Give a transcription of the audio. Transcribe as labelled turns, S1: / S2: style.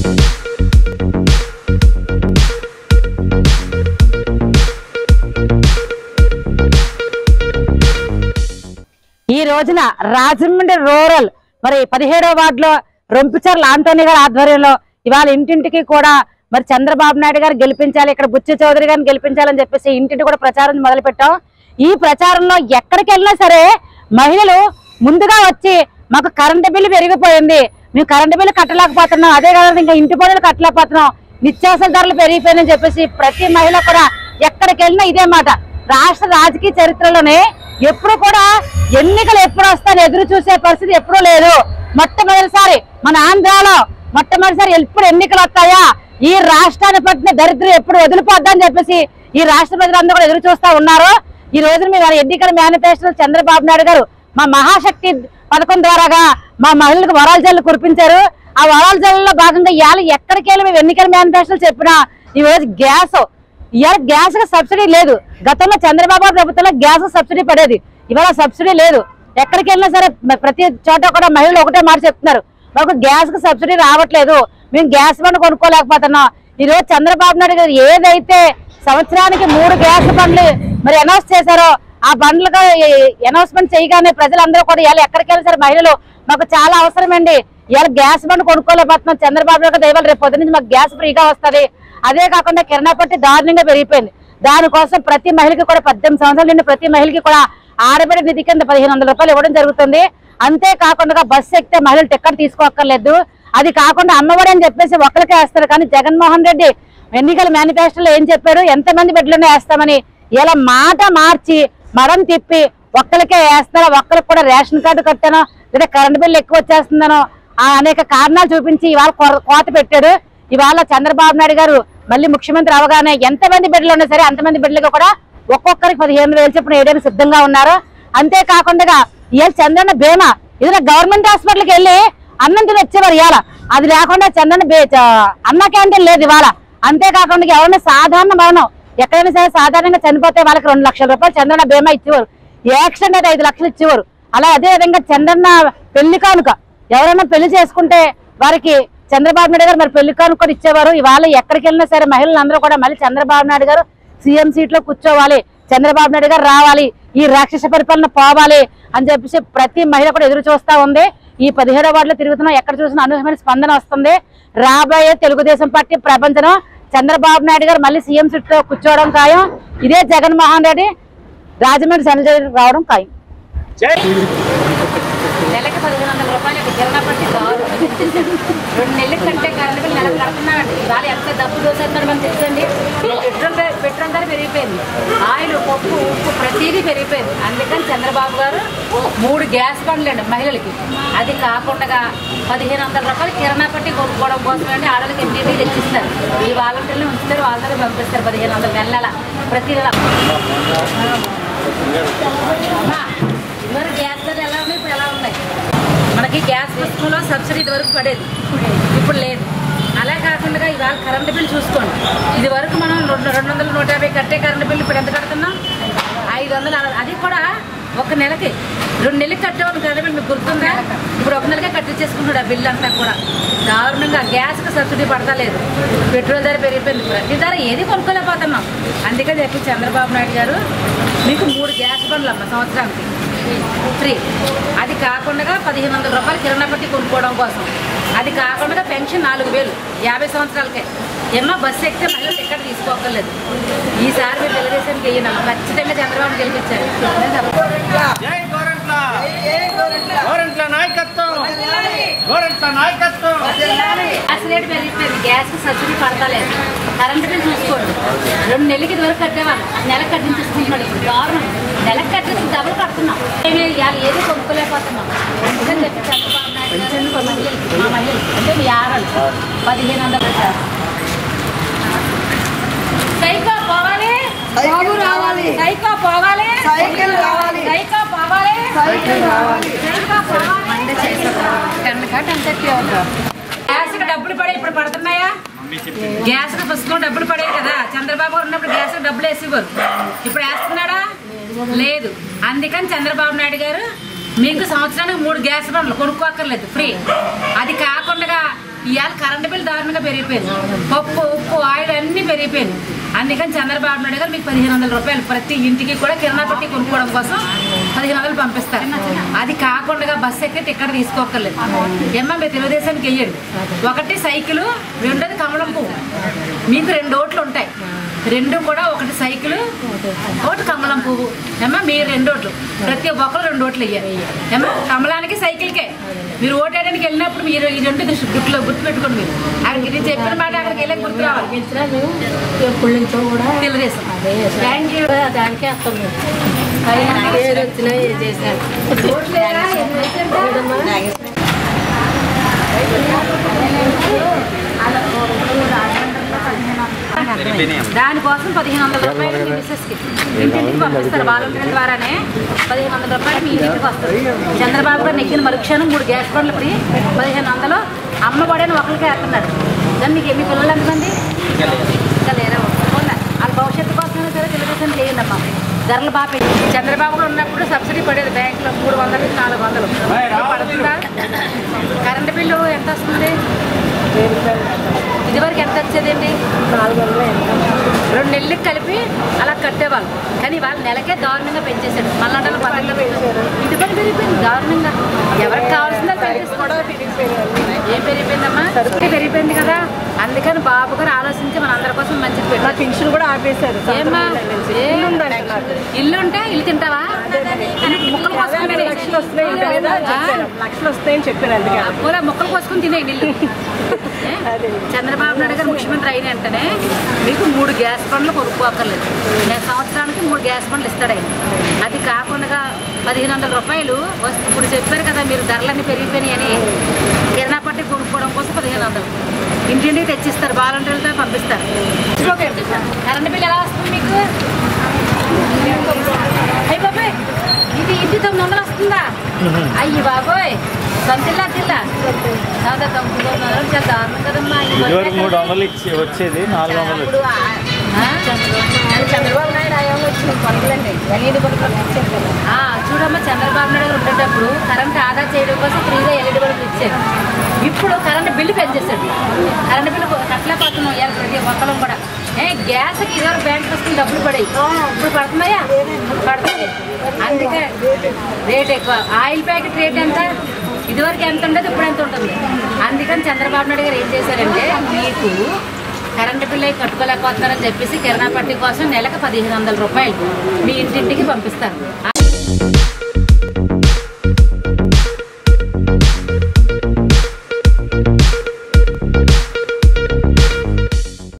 S1: ఈ రోజున రాజమండ్రి రూరల్ మరి 17వ వార్డులో రొంపిచర్ల ఆంటోనీ గారి ఆధ్వర్యంలో ఇవాళ ఇంటింటికి కూడా మరి చంద్రబాబు నాయుడు గారు గెలిపించాలి, ఇక్కడ బుచ్చి చౌదరి గారిని గెలిపించాలని చెప్పేసి ఇంటింటి కూడా ప్రచారం మొదలు పెట్టాం. ఈ ప్రచారంలో ఎక్కడికి వెళ్ళినా సరే మహిళలు ముందుగా వచ్చి మాకు కరెంటు బిల్లు పెరిగిపోయింది, మేము కరెంటు బిల్లు కట్టలేకపోతున్నాం, అదే కాదు ఇంకా ఇంటి పనులు కట్టలేకపోతున్నాం, నిత్యావసర ధరలు పెరిగిపోయినాయని చెప్పేసి ప్రతి మహిళ కూడా ఎక్కడికి వెళ్ళినా ఇదే మాట. రాష్ట్ర రాజకీయ చరిత్రలోనే ఎప్పుడు కూడా ఎన్నికలు ఎప్పుడు వస్తాయని ఎదురు చూసే పరిస్థితి ఎప్పుడూ లేదు. మొట్టమొదటిసారి మన ఆంధ్రాలో మొట్టమొదటిసారి ఎప్పుడు ఎన్నికలు వస్తాయా, ఈ రాష్ట్రాన్ని పట్టిన దరిద్రం ఎప్పుడు వదిలిపోద్దని చెప్పేసి ఈ రాష్ట్ర ప్రజలందరూ కూడా ఎదురు చూస్తా ఉన్నారు. ఈ రోజు మీరు ఎన్నికల మేనిఫెస్టోలో చంద్రబాబు నాయుడు గారు మా మహాశక్తి పథకం ద్వారాగా మా మహిళలకు వరాల జల్లు కురిపించారు. ఆ వరాల జల్లులో భాగంగా ఇవాళ ఎక్కడికి వెళ్ళి మేము ఎన్నికల మేనిఫెస్టోలు చెప్పినా ఈ రోజు ఇవాళ గ్యాస్ సబ్సిడీ లేదు. గతంలో చంద్రబాబు ప్రభుత్వంలో గ్యాస్ సబ్సిడీ పడేది, ఇవాళ సబ్సిడీ లేదు. ఎక్కడికి వెళ్ళినా సరే ప్రతి చోట కూడా మహిళలు ఒకటే మాట చెప్తున్నారు, మాకు గ్యాస్ కు సబ్సిడీ రావట్లేదు, మేము గ్యాస్ బండ్ కొనుక్కోలేకపోతున్నాం. ఈ రోజు చంద్రబాబు నాయుడు గారు ఏదైతే సంవత్సరానికి 3 గ్యాస్ బండ్లు మరి అనౌన్స్ చేశారో ఆ బండ్లుగా అనౌన్స్మెంట్ చేయగానే ప్రజలందరూ కూడా ఇవాళ ఎక్కడికి వెళ్ళినా సరే మహిళలు మాకు చాలా అవసరమండి, ఇవాళ గ్యాస్ బండ్ కొనుక్కోలేకపోతున్నాం, చంద్రబాబు నాయుడు దయవల్ల రేపు పొద్దు నుంచి మాకు గ్యాస్ ఫ్రీగా వస్తుంది. అదే కాకుండా కిరాణా పట్టి దారుణంగా పెరిగిపోయింది. దానికోసం ప్రతి మహిళకి కూడా 18 సంవత్సరాల నుండి ప్రతి మహిళకి కూడా ఆడబిడ్డ నిధి కింద 1500 రూపాయలు ఇవ్వడం జరుగుతుంది. అంతేకాకుండా బస్సు ఎక్కితే మహిళలు టికెట్ తీసుకోక్కర్లేదు. అది కాకుండా అమ్మఒడి అని చెప్పేసి ఒక్కరికే వేస్తారు. కానీ జగన్మోహన్ రెడ్డి ఎన్నికల మేనిఫెస్టోలో ఏం చెప్పారు, ఎంతమంది బిడ్డలను వేస్తామని ఇలా మాట మార్చి మడం తిప్పి ఒక్కరికే వేస్తారో, ఒక్కరికి కూడా రేషన్ కార్డు కట్టానో లేదా కరెంటు బిల్లు ఎక్కువ వచ్చేస్తుందనో అనేక కారణాలు చూపించి ఇవాళ కోత పెట్టాడు. ఇవాళ చంద్రబాబు నాయుడు గారు మళ్ళీ ముఖ్యమంత్రి అవగానే ఎంతమంది బిడ్డలు ఉన్నా సరే అంతమంది బిడ్డలకు కూడా ఒక్కొక్కరికి 15,000 చొప్పున వేయడానికి సిద్ధంగా ఉన్నారు. అంతేకాకుండా ఇవాళ చంద్రన్న బీమా ఏదైనా గవర్నమెంట్ హాస్పిటల్కి వెళ్ళి అన్నం తిని వచ్చేవారు, ఇవాళ అది లేకుండా చంద్రన్న అన్న క్యాంటీన్ లేదు ఇవాళ. అంతేకాకుండా ఎవరైనా సాధారణ మరణం ఎక్కడైనా సరే సాధారణంగా చనిపోతే వాళ్ళకి 2 లక్షల రూపాయలు చంద్రన్న బీమా ఇచ్చేవారు, యాక్సిడెంట్ అయితే 5 లక్షలు ఇచ్చేవారు. అలా అదే విధంగా చంద్రన్న పెళ్లి కానుక ఎవరైనా పెళ్లి చేసుకుంటే వారికి చంద్రబాబు నాయుడు గారు మరి పెళ్లి కానుక కూడా ఇచ్చేవారు. ఇవాళ ఎక్కడికి వెళ్ళినా సరే మహిళలందరూ కూడా మళ్ళీ చంద్రబాబు నాయుడు గారు సీఎం సీట్ లో కూర్చోవాలి, చంద్రబాబు నాయుడు గారు రావాలి, ఈ రాక్షస పరిపాలన పోవాలి అని చెప్పేసి ప్రతి మహిళ కూడా ఎదురు చూస్తా ఉంది. ఈ 17వ వార్డులో తిరుగుతున్నాం, ఎక్కడ చూసినా అనూహ్యమైన స్పందన వస్తుంది. రాబోయే తెలుగుదేశం పార్టీ ప్రపంచం చంద్రబాబు నాయుడు గారు మళ్ళీ సీఎం సీట్ లో కూర్చోవడం ఖాయం. ఇదే జగన్మోహన్ రెడ్డి రాజమండ్రి సంజయ్ రావడం ఖాయం. నెలకి 1500 రూపాయలు కిరాణా పట్టి 2 నెలల కంటే కరెంటు బిల్లు నెలకు కడుతున్నామండి. ఇవాళ ఎంత డబ్బు దోసేస్తున్నారు మనం తెలుసండి. పెట్రోల్ ధర పెరిగిపోయింది, ఆయిల్, పప్పు, ఉప్పు ప్రతిదీ పెరిగిపోయింది. అందుకని చంద్రబాబు గారు 3 గ్యాస్ బండ్లు అండి మహిళలకి. అది కాకుండా 1500 రూపాయలు కిరాణా పట్టి కొనుక్కోవడం కోసం అండి ఆడవాళ్ళకి ఎన్నింటికి తెచ్చిస్తారు. ఈ వాలంటీర్లు ఉంచుతారు, వాళ్ళ దగ్గర పంపిస్తారు 1500 నెల ప్రతి నెల. గ్యాస్ ధర ఎలా ఉన్నాయి, ఇప్పుడు ఎలా ఉన్నాయి? మనకి గ్యాస్ వస్తువులో సబ్సిడీ ఇది వరకు పడేది, ఇప్పుడు లేదు. అలా కాకుండా ఇవాళ కరెంటు బిల్లు చూసుకోండి, ఇది వరకు మనం 200, 150 కట్టే కరెంటు బిల్లు ఇప్పుడు ఎంత కడుతున్నాం? 500. అది కూడా ఒక నెలకి 2 నెలలకి కట్టేవాళ్ళు కరెంటు బిల్లు మీకు గుర్తుందా? ఇప్పుడు 1 నెలకే కట్టించేసుకుంటున్నాడు ఆ బిల్లు అంతా కూడా. దారుణంగా గ్యాస్కి సబ్సిడీ పడతలేదు, పెట్రోల్ ధర పెరిగిపోయింది, ప్రతి ధర ఏది కొనుక్కోలేకపోతున్నాం. అందుకని చెప్పి చంద్రబాబు నాయుడు గారు మీకు 3 గ్యాస్ బండ్లు అమ్మ సంవత్సరానికి ఫ్రీ. అది కాకుండా 1500 రూపాయలు కిరాణా పట్టి కొనుక్కోవడం కోసం. అది కాకుండా పెన్షన్ 4000 50 సంవత్సరాలకే. ఏమో బస్సు ఎక్కితే మళ్ళీ టికెట్ తీసుకోకర్లేదు. ఈసారి మీరు తెలుగుదేశానికి వెయ్యను, ఖచ్చితంగా చంద్రబాబు గెలిపించారు. గ్యాస్ రేటు పెరిగిపోయింది, గ్యాస్కి సబ్సిడీ పడతలేదు. కరెంటు బిల్లు చూసుకోండి, 2 నెలలకి ఇది వరకు కట్టేవాళ్ళు, నెలకు కట్టించేసుకుంటున్నాడు. ఇప్పుడు గవర్నమెంట్ నెలకు కట్టేసి డబ్బులు కడుతున్నాం, ఇవాళ ఏది కొనుక్కోలేకపోతున్నాం. ఎందుకని చెప్పి చంద్రబాబు నాయుడు మా మహిళలు అంటే మీ ఆడలు 1500 పెట్టారు. సైకో పోవాలి, బాబు రావాలి, సైకో పోవాలి, సైకిల్ రావాలి, సైకో పోవాలి, సైకిల్ రావాలి, సైకో పోవాలి. గ్యాస్కి డబ్బులు పడే ఇప్పుడు పడుతున్నాయా? గ్యాస్కి పుస్తకం డబ్బులు పడేవి కదా, చంద్రబాబు గారు ఉన్నప్పుడు గ్యాస్కి డబ్బులు వేసేవారు. ఇప్పుడు వేస్తున్నాడా? లేదు. అందుకని చంద్రబాబు నాయుడు గారు మీకు సంవత్సరానికి 3 గ్యాస్ బండ్లు కొనుక్కోక్కర్లేదు, ఫ్రీ. అది కాకుండా ఇవాళ కరెంటు బిల్లు దారుణంగా పెరిగిపోయింది, పప్పు ఉప్పు ఆయిల్ అన్నీ పెరిగిపోయింది. అందుకని చంద్రబాబు నాయుడు గారు మీకు 1500 రూపాయలు ప్రతి ఇంటికి కూడా కిరాణా పెట్టి కొనుక్కోవడం కోసం 1500 పంపిస్తారు. అది కాకుండా బస్సు ఎక్కి టికెట్ తీసుకోకర్లేదు. ఏమో మీరు తెలుగుదేశానికి వెయ్యండి. ఒకటి సైకిల్, రెండోది కమలం పువ్వు. మీకు 2 ఓట్లు ఉంటాయి, 2 కూడా, ఒకటి సైకిల్, ఒకటి కమలం పువ్వు. ఏమో మీరు 2 ఓట్లు, ప్రతి ఒక్కరు 2 ఓట్లు వేయాలి. ఏమో కమలానికి సైకిల్కే మీరు ఓటు వేయడానికి వెళ్ళినప్పుడు మీరు ఈ 2 గుర్తు పెట్టుకోండి. మీరు అక్కడికి నేను చెప్పిన మాట అక్కడికి వెళ్ళి గుర్తు రావాలి. తెలుగుదేశం. Thank you.
S2: దానికే వస్తాం
S1: దానికోసం 1500 రూపాయలు మీ మిస్సెస్కి ఇంటింటికి పంపిస్తారు. వాలంటీర్ల ద్వారానే 1500 రూపాయలు మీ ఇంటికి వస్తుంది. చంద్రబాబు గారు నెక్కిన మరుక్షణం 3 గ్యాస్ బండ్లు ఫ్రీ, 1500 అమ్మబడని ఒకరికి వేస్తున్నారు. దాన్ని మీకు మీ పిల్లలు ఎంతమంది ఇంకా లేరా? వాళ్ళ భవిష్యత్తు కోసమైనా సరే తెలుగుదేశం చేయండి అమ్మా. ధరలు బాగా పెట్టి చంద్రబాబు గారు ఉన్నప్పుడు సబ్సిడీ పడేది బ్యాంకులో 300 నుంచి 400 పడుతుందా? కరెంటు బిల్లు ఎంత వస్తుంది? ఇదివరకు ఎంత వచ్చేదండి? 2 నెలలకు కలిపి అలా కట్టేవాళ్ళు. కానీ వాళ్ళు నెలకే దారుణంగా పెంచేశాడు. మళ్ళీ పదవిలో పెట్టారు. ఇది పని పెరిగిపోయింది దారుణంగా. ఎవరికి కావాల్సిందో ఏం పెరిగిపోయిందమ్మా? పెరిగిపోయింది కదా. అందుకని బాబు గారు ఆలోచించి మన అందరి కోసం మంచిది పెట్టారు.
S2: పెన్షన్ కూడా ఆపేశారు.
S1: ఏమ్మా ఇల్లు ఉంటే ఇల్లు తింటావా? ముక్కలు కోసుకుని
S2: లక్షలు వస్తాయని చెప్పారు. అందుకే
S1: పూరా ముక్కలు కోసుకుని తినేయండి ఇల్లు. చంద్రబాబు నాయుడు గారు ముఖ్యమంత్రి అయిన వెంటనే మీకు 3 గ్యాస్ బండ్లు కొనుక్కోక్కర్లేదు. సంవత్సరానికి 3 గ్యాస్ బండ్లు ఇస్తాడు ఆయన. అది కాకుండా 1500 రూపాయలు ఇప్పుడు చెప్పారు కదా మీరు ధరలన్నీ పెరిగిపోయినాయి అని. కిరాణా పట్టి కొనుక్కోవడం కోసం 1500 ఇంటింటికి తెచ్చిస్తారు. వాలంటీర్లతో పంపిస్తారు. కరెంటు బిల్ ఎలా వస్తుంది మీకు? అయ్యి బాబాయ్, ఇది ఇంటి 900 వస్తుందా? అయ్యి బాబోయ్, సొంతిల్లా జిల్లా చాలా దారుణం కదమ్మా.
S3: 300 ఇచ్చి వచ్చేది 400.
S2: చంద్రబాబు నాయుడు ఆయంలో వచ్చిన పనులండి LED బల్బులు ఇచ్చారు కదా.
S1: చూడమ్మా, చంద్రబాబు నాయుడు ఉండేటప్పుడు కరెంట్ ఆదా చేయడం కోసం ఫ్రీగా LED బల్బులు ఇచ్చారు. ఇప్పుడు కరెంటు బిల్లు పెంచేసాడు. కరెంటు బిల్లు కట్టలేకపోతున్నాం ప్రతి ఒక్కరం కూడా. గ్యాస్కి ఇదివరకు బ్యాంక్ వస్తుంది డబ్బులు పడాయి, ఇప్పుడు పడుతున్నాయా? పడుతుంది. అందుకే రేట్ ఎక్కువ. ఆయిల్ ప్యాకెట్ రేట్ ఎంత? ఇదివరకు ఎంత ఉండదు, ఇప్పుడు ఎంత ఉంటుంది. అందుకని చంద్రబాబు నాయుడు గారు ఏం చేశారంటే మీకు కరెంటు బిల్లు అయి కట్టుకోలేకపోతున్నారని చెప్పేసి కిరాణా పట్టి కోసం నెలకు 1500 రూపాయలు మీ ఇంటింటికి పంపిస్తారు.